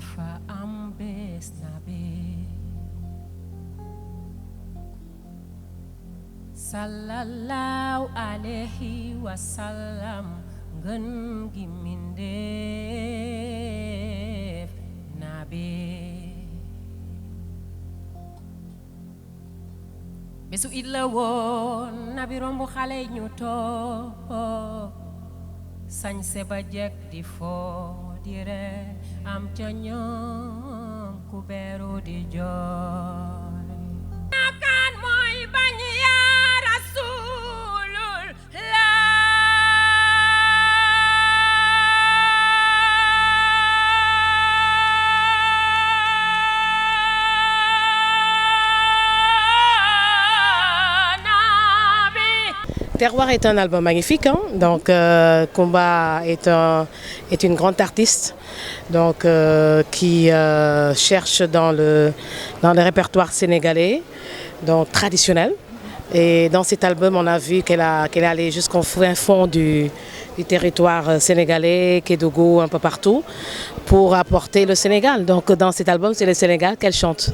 dafa am bés na bi sallallahu alayhi wa sallam ngën gi mindeef nabi bésu it la woon nabi rombu xale ñu toog sañse ba jekk di foo di ree am ca ñoom ku beeru di jooy kan mooy bañ yaa rasulullah Terroir est un album magnifique, hein? Donc Kumba est une grande artiste, donc qui cherche dans le répertoire sénégalais, donc traditionnel. Et dans cet album, on a vu qu'elle est allée jusqu'au fin fond du territoire sénégalais, Kédougou, un peu partout, pour apporter le Sénégal. Donc dans cet album, c'est le Sénégal qu'elle chante.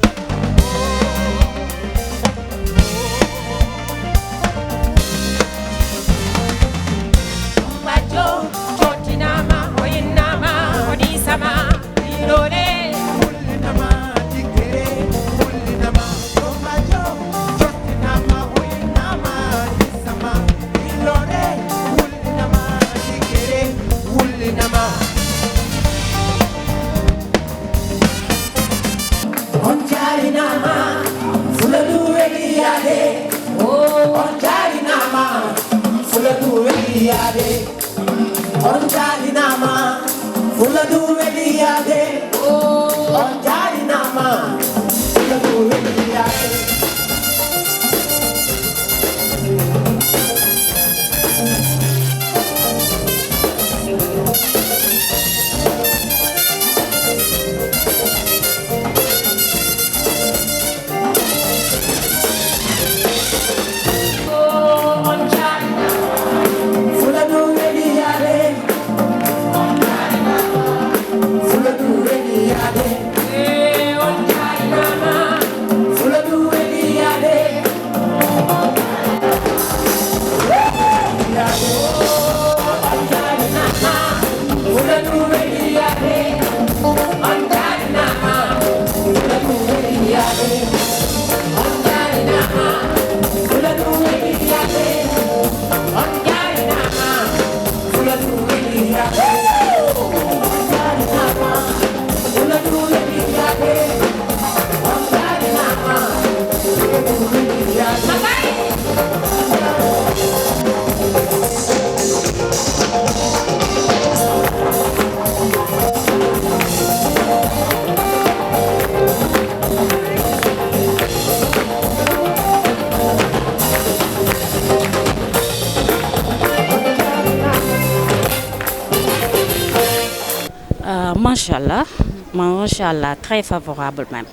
Macha Allah très favorable même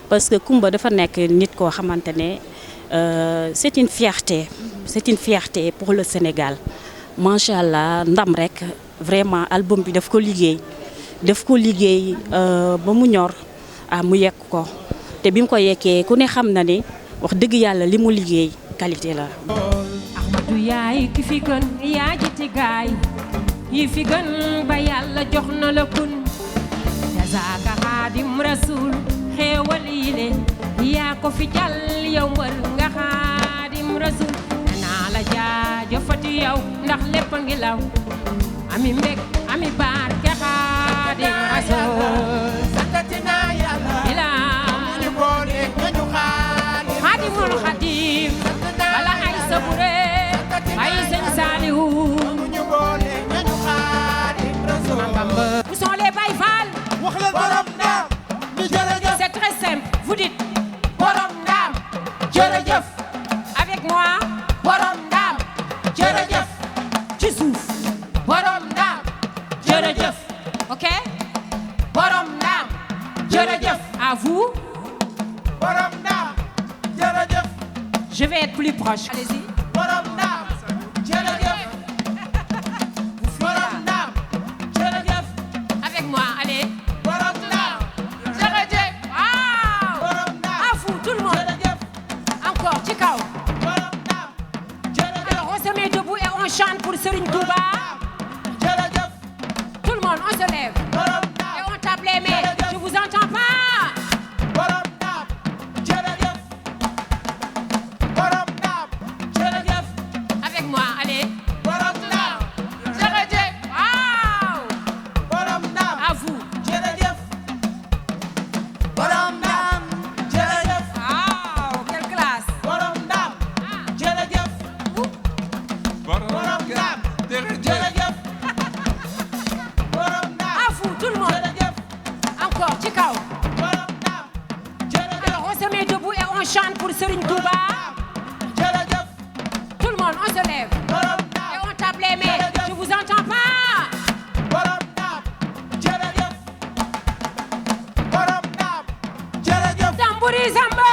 parce que Kumba dafa nekk nit koo xamante ne c'est une fierté pour le Sénégal macha Allah ndam rek vraiment album bi daf ko liggéey ba mu ñor mu yekk ko te bi mu ko yekkee ku ne xam na ne wax dëgg yàlla li mu liggéey qualité la. Ahmadou yaay ki fi gën yaa jiti gaay yi fi gën ba yàlla jox na la kun jazaaka xaadim rasul xéewal yi le yaa ko fi jàll yow mbër nga xaadim rasul naa la jaajëfati yow ndax lépp a ngi law ami mbég ami barke xaadim rasul santatina yàlla ilaa ñu boole ñu xaadimul xaadim bala ay sabure ay sëñ Saalihu ñu boole ñu xaadim rasul où sont les Baye Fall c'est très simple, vous dites borom ndam jërëjëf avec moi borom ndam jërëjëf ci suuf borom ndam jërëjëf ok borom ndam jërëjëf à vous borom ndam jërëjëf je vais être plus proche allez-y borom ndam jërëjëf borom ndam jërëjëf avec moi allez borom ndam Touba. Tout le monde, on se lève. Et on tape les mains. Je vous entends pas. Avec moi, allez. Wow. À vous. Wow, quelle classe. À vous, tout le monde. Encore, ci kaw. Alors, on se met debout et on chante pour Serigne Touba. Tout le monde, on se lève. Et on tape les mains. Je vous entends pas. Tambouri Zamba.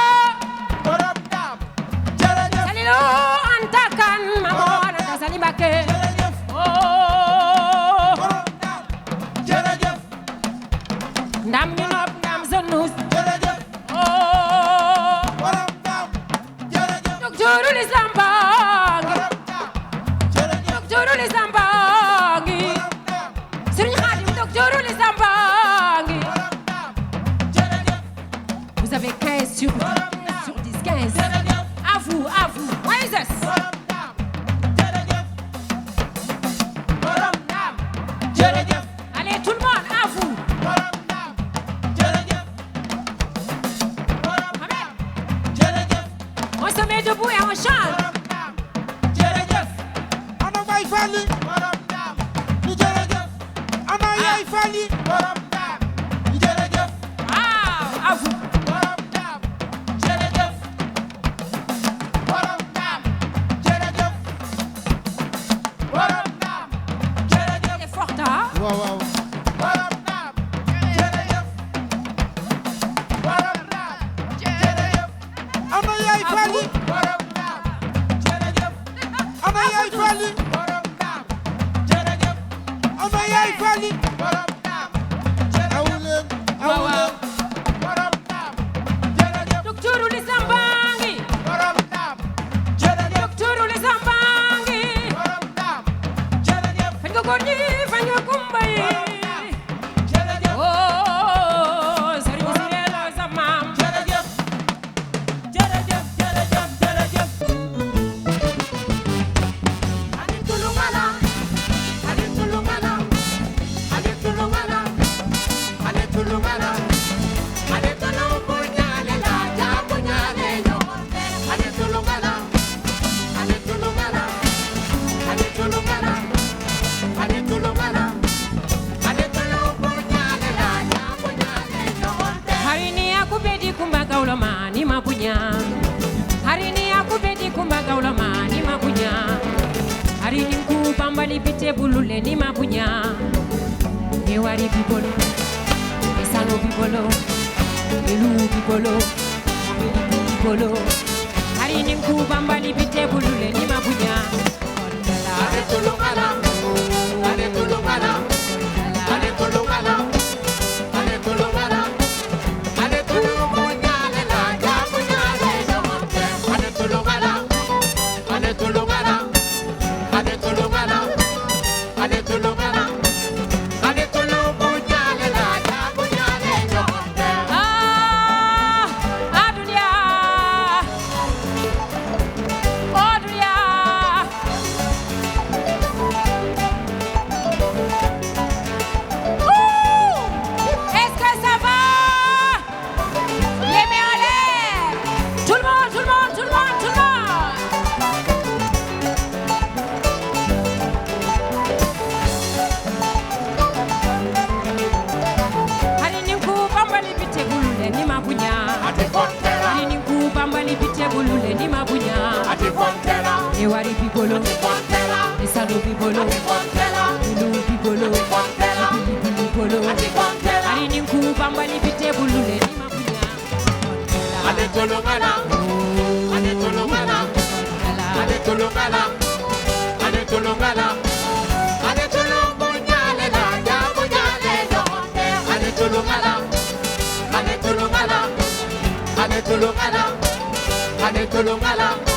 Salilo Anta Kane, Maman Anta Sali Mbacké. Oh. Ndam ñu nopp ndam zonus. Oh. Docteurul Islam bangi. Docteurul Islam bangi. Serigne Khadim docteurul Islam bangi. Vous avez 15 sur 10, 15. À vous, Moïse. Allez, tout le monde, à vous. On se met debout et on chante. Ah, à vous. C'est fort, hein? Docteurul Islam bangi. Docteurul Islam bangi. Fañ nga góor ñi, fañ nga kumba yi. Oh, Serigne Siré Lo sa maam. Harini akubedi kumba gawlo mani mabunya. Harini akubedi kumba gawlo mani mabunya. Harini ku bambali bite bulule ni mabunya. Ewari bibolo, esano bibolo, elu bibolo, mobili bibolo. Harini ku bambali bite bulule ni mabunya. Ewari bibolo, esano bibolo, elu bibolo, bibili bibolo. Ari ninku bambali bite bulule ni mabunya. Ale tolongala, ale tolongala, ale tolongala, ale tolongala, ale tolongonya le la ya bonya le no. Ale tolongala, ale tolongala, ale tolongala, ale tolongala.